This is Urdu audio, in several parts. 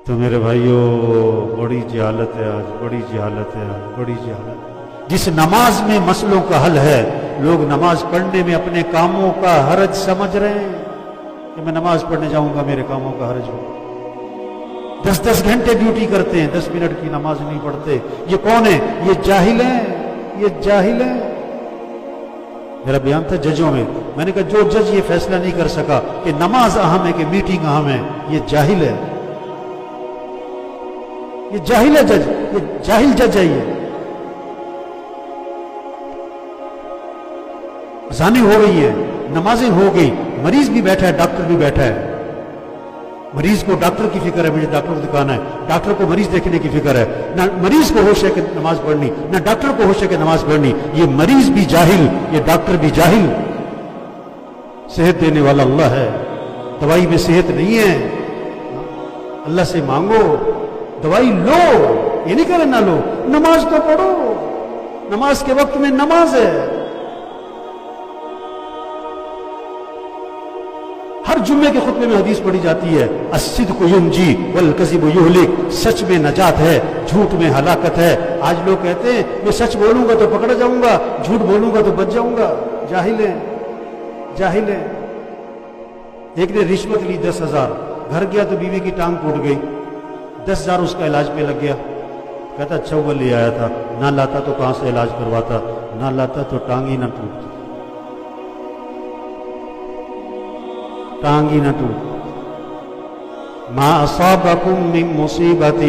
تو میرے بھائیوں بڑی جہالت ہے آج، بڑی جہالت ہے آج، بڑی جہالت ہے۔ جس نماز میں مسئلوں کا حل ہے، لوگ نماز پڑھنے میں اپنے کاموں کا حرج سمجھ رہے ہیں کہ میں نماز پڑھنے جاؤں گا میرے کاموں کا حرج ہو۔ 10 گھنٹے ڈیوٹی کرتے ہیں، 10 منٹ کی نماز نہیں پڑھتے۔ یہ کون ہے؟ یہ جاہل ہیں، یہ جاہل ہیں۔ میرا بیان تھا ججوں میں نے کہا جو جج یہ فیصلہ نہیں کر سکا کہ نماز اہم ہے کہ میٹنگ اہم ہے، یہ جاہل ہے، یہ جاہل ہے جج، یہ جاہل جج ہے۔ یہ اذانیں ہو گئی ہیں، نمازیں ہو گئی، مریض بھی بیٹھا ہے، ڈاکٹر بھی بیٹھا ہے۔ مریض کو ڈاکٹر کی فکر ہے، مجھے ڈاکٹر کو دکھانا ہے، ڈاکٹر کو مریض دیکھنے کی فکر ہے۔ نہ مریض کو ہوش ہے کہ نماز پڑھنی، نہ ڈاکٹر کو ہوش ہے کہ نماز پڑھنی۔ یہ مریض بھی جاہل، یہ ڈاکٹر بھی جاہل۔ صحت دینے والا اللہ ہے، دوائی میں صحت نہیں ہے۔ اللہ سے مانگو، دوائی لو، یہ نہیں کہہ رہے نہ لو، نماز تو پڑھو، نماز کے وقت میں نماز ہے۔ ہر جمعے کے خطبے میں حدیث پڑھی جاتی ہے، الصدق ینجی والکذب یہلک، سچ میں نجات ہے، جھوٹ میں ہلاکت ہے۔ آج لوگ کہتے ہیں میں سچ بولوں گا تو پکڑا جاؤں گا، جھوٹ بولوں گا تو بچ جاؤں گا۔ جاہل ہیں، جاہل ہیں۔ ایک نے رشوت لی 10,000، گھر گیا تو بیوی کی ٹانگ ٹوٹ گئی، 10,000 اس کا علاج پہ لگ گیا۔ کہتا اچھا وہ لے آیا تھا، نہ لاتا تو کہاں سے علاج کرواتا، نہ لاتا تو ٹانگ ہی نہ ٹوٹتی، ٹانگ ہی نہ ٹوٹ۔ ما اصابکم من مصیبت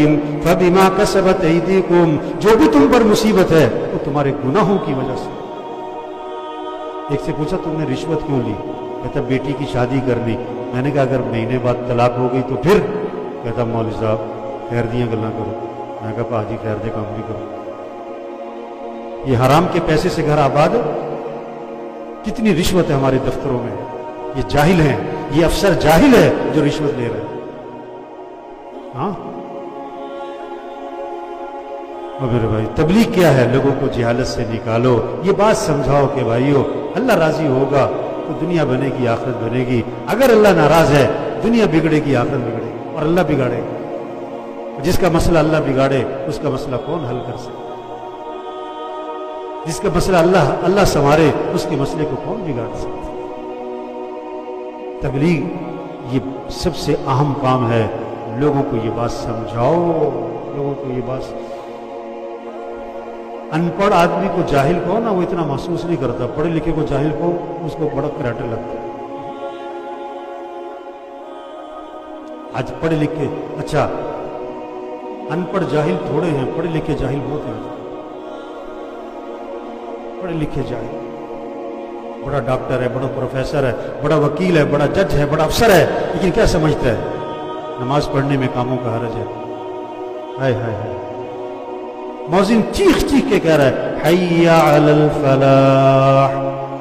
فبما کسبت ایدیکم، جو بھی تم پر مصیبت ہے وہ تمہارے گناہوں کی وجہ سے۔ ایک سے پوچھا تم نے رشوت کیوں لی؟ کہتا بیٹی کی شادی کرنی۔ میں نے کہا اگر مہینے بعد طلاق ہو گئی تو پھر؟ کہتا مولوی صاحب خیر دیاں گلاں کرو۔ میں نے کہا پا جی خیر دے کام بھی کرو۔ یہ حرام کے پیسے سے گھر آباد ہے؟ کتنی رشوت ہے ہمارے دفتروں میں۔ یہ جاہل ہیں، یہ افسر جاہل ہے جو رشوت لے رہے ہیں۔ ہاں اور میرے بھائی تبلیغ کیا ہے؟ لوگوں کو جہالت سے نکالو، یہ بات سمجھاؤ کہ بھائیو اللہ راضی ہوگا تو دنیا بنے گی، آخرت بنے گی۔ اگر اللہ ناراض ہے دنیا بگڑے گی، آخرت بگڑے گی، اور اللہ بگاڑے گا۔ جس کا مسئلہ اللہ بگاڑے اس کا مسئلہ کون حل کر سکتا؟ جس کا مسئلہ اللہ سنوارے اس کے مسئلے کو کون بگاڑ سکتا؟ تبلیغ یہ سب سے اہم کام ہے، لوگوں کو یہ بات سمجھاؤ، لوگوں کو یہ بات۔ ان پڑھ آدمی کو جاہل کو نا وہ اتنا محسوس نہیں کرتا، پڑھے لکھے کو جاہل کو اس کو بڑا کراٹے لگتا ہے۔ آج پڑھے لکھے، اچھا ان پڑھ جاہل تھوڑے ہیں، پڑھے لکھے جاہل بہت ہیں۔ پڑھے لکھے جاہل، بڑا ڈاکٹر ہے، بڑا پروفیسر ہے، بڑا وکیل ہے، بڑا جج ہے، بڑا افسر ہے، لیکن کیا سمجھتا ہے؟ نماز پڑھنے میں کاموں کا حرج ہے۔ ہائے ہائے ہائے، مؤذن چیخ چیخ کے کہہ رہا ہے حی علی الفلاح،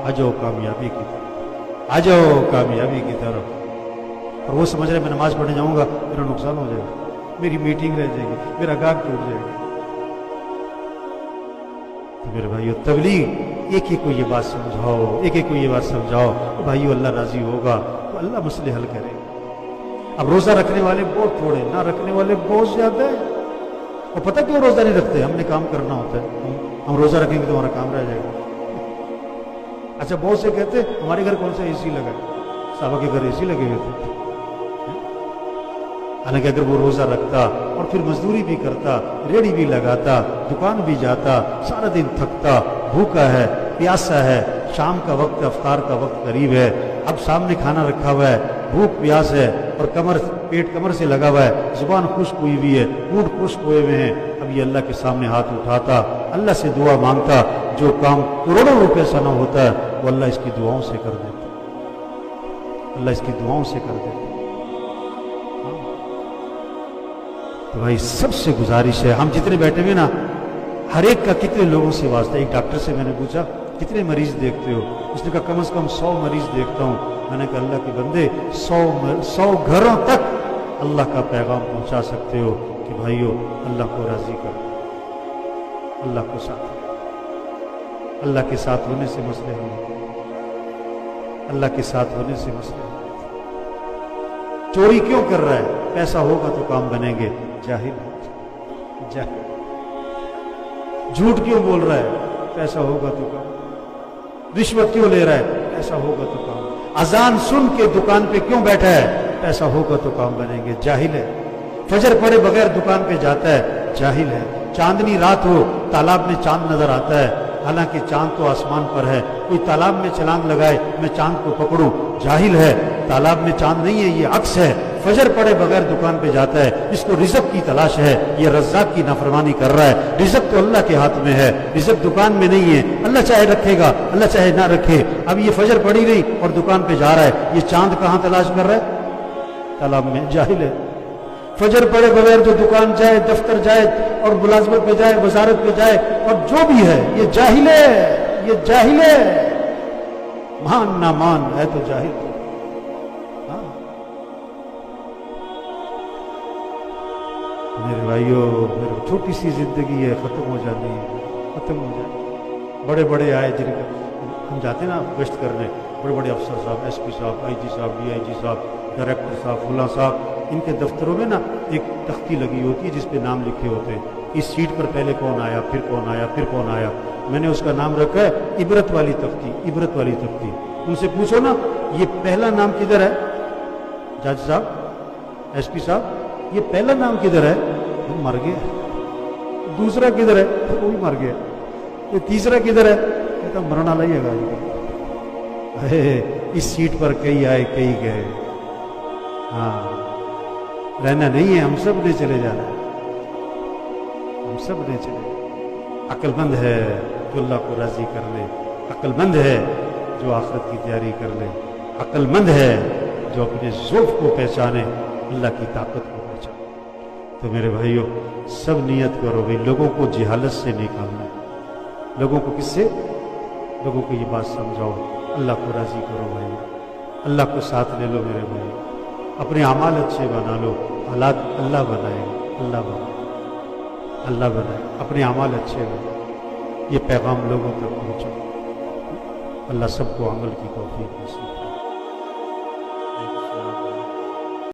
آ جاؤ کامیابی کی طرف، آ جاؤ کامیابی کی طرف۔ اور وہ سمجھ رہے میں نماز پڑھنے جاؤں گا میرا نقصان ہو جائے گا، میری میٹنگ رہ جائے گی، میرا گاہک ٹوٹ جائے گا۔ تو میرے بھائیو تبلیغ ایک ایک کو یہ بات سمجھاؤ، ایک ایک کو یہ بات سمجھاؤ کہ بھائیو اللہ راضی ہوگا تو اللہ مسئلے حل کرے گا۔ اب روزہ رکھنے والے بہت تھوڑے، نہ رکھنے والے بہت زیادہ ہیں۔ اور پتہ کیوں روزہ نہیں رکھتے؟ ہم نے کام کرنا ہوتا ہے، ہم روزہ رکھیں گے تو ہمارا کام رہ جائے گا۔ اچھا بہت سے کہتے ہمارے گھر کون سا اے سی لگا ہے؟ صحابہ کے گھر اے سی لگے ہوئے تھے۔ حالانکہ اگر وہ روزہ رکھتا اور پھر مزدوری بھی کرتا، ریڑھی بھی لگاتا، دکان بھی جاتا، سارا دن تھکتا، بھوکا ہے، پیاسا ہے، شام کا وقت، افطار کا وقت قریب ہے، اب سامنے کھانا رکھا ہوا ہے، بھوک پیاس ہے، اور پیٹ کمر سے لگا ہوا ہے، زبان خشک ہوئی ہوئی ہے، ہونٹ خشک ہوئے ہوئے ہیں، اب یہ اللہ کے سامنے ہاتھ اٹھاتا، اللہ سے دعا مانگتا، جو کام کروڑوں روپے سے نہ ہوتا ہے وہ اللہ اس کی دعاؤں سے کر دیتا، اللہ اس کی دعاؤں سے کر دیتا۔ تو بھائی سب سے گزارش ہے، ہم جتنے بیٹھے ہوئے نا ہر ایک کا کتنے لوگوں سے واسطہ۔ ایک ڈاکٹر سے میں نے پوچھا کتنے مریض دیکھتے ہو؟ اس نے کہا کم از کم 100 مریض دیکھتا ہوں۔ میں نے کہا اللہ کے بندے 100 گھروں تک اللہ کا پیغام پہنچا سکتے ہو کہ بھائیو اللہ کو راضی کرو، اللہ کو ساتھ، اللہ کے ساتھ ہونے سے مسئلے ہوں، اللہ کے ساتھ ہونے سے مسئلے ہوں۔ چوری کیوں کر رہا ہے؟ پیسہ ہوگا تو کام بنیں گے، جاہل جاہل۔ جھوٹ کیوں بول رہا ہے؟ پیسہ ہوگا تو کام۔ رشوت کیوں لے رہا ہے؟ پیسہ ہوگا تو کام۔ اذان سن کے دکان پہ کیوں بیٹھا ہے؟ پیسہ ہوگا تو کام بنیں گے، جاہل ہے۔ فجر پڑے بغیر دکان پہ جاتا ہے، جاہل ہے۔ چاندنی رات ہو، تالاب میں چاند نظر آتا ہے، حالانکہ چاند تو آسمان پر ہے۔ کوئی تالاب میں چھلانگ لگائے، میں چاند کو پکڑوں، جاہل ہے۔ تالاب میں چاند نہیں ہے، یہ عکس ہے۔ فجر پڑے بغیر دکان پہ جاتا ہے، اس کو رزق کی تلاش ہے، یہ رزاق کی نافرمانی کر رہا ہے۔ رزق تو اللہ کے ہاتھ میں ہے، رزق دکان میں نہیں ہے۔ اللہ چاہے رکھے گا، اللہ چاہے نہ رکھے۔ اب یہ فجر پڑی نہیں اور دکان پہ جا رہا ہے، یہ چاند کہاں تلاش کر رہا ہے؟ تالاب میں، جاہل ہے۔ فجر پڑے بغیر جو دکان جائے، دفتر جائے اور ملازمت پہ جائے، وزارت پہ جائے اور جو بھی ہے، یہ جاہل ہے، یہ جاہل ہے۔ مان نہ مان ہے تو جاہل۔ میرے بھائیو، میری چھوٹی سی زندگی ہے، ختم ہو جانی ہے، ختم ہو جائے۔ بڑے بڑے آئے، جن کا ہم جاتے ہیں نا گشت کرنے، بڑے بڑے افسر صاحب، ایس پی صاحب، آئی جی صاحب، ڈی آئی جی صاحب، ڈائریکٹر صاحب، فلاں صاحب، ان کے دفتروں میں نا ایک تختی لگی ہوتی ہے جس پہ نام لکھے ہوتے ہیں، اس سیٹ پر پہلے کون آیا، پھر کون آیا، پھر کون آیا۔ میں نے اس کا نام رکھا ہے عبرت والی تختی، عبرت والی تختی۔ ان سے پوچھو نا، یہ پہلا نام کدھر ہے؟ جج صاحب، ایس پی صاحب، یہ پہلا نام کدھر ہے؟ وہ مر گیا۔ دوسرا کدھر ہے؟ وہ بھی مر گیا۔ یہ تیسرا کدھر ہے؟ کہتا مرنا لگے گا۔ اس سیٹ پر کئی آئے کئی گئے، ہاں رہنا نہیں ہے، ہم سب نے چلے جانا ہے، ہم سب نے چلے۔ عقل مند ہے جو اللہ کو راضی کر لے، عقل مند ہے جو آخرت کی تیاری کر لے، عقل مند ہے جو اپنے ضعف کو پہچانے، اللہ کی طاقت کو پہچانے۔ تو میرے بھائیو، سب نیت کرو بھائی، لوگوں کو جہالت سے نکالنا ہے۔ لوگوں کو کس سے؟ لوگوں کو یہ بات سمجھاؤ، اللہ کو راضی کرو بھائی، اللہ کو ساتھ لے لو میرے بھائی، اپنے اعمال اچھے بنا لو، حالات اللہ بنائے، اللہ بنائے، اللہ بنائے، اپنے اعمال اچھے بنائے۔ یہ پیغام لوگوں تک پہنچو۔ اللہ سب کو عمل کی توفیق نصیب کرے۔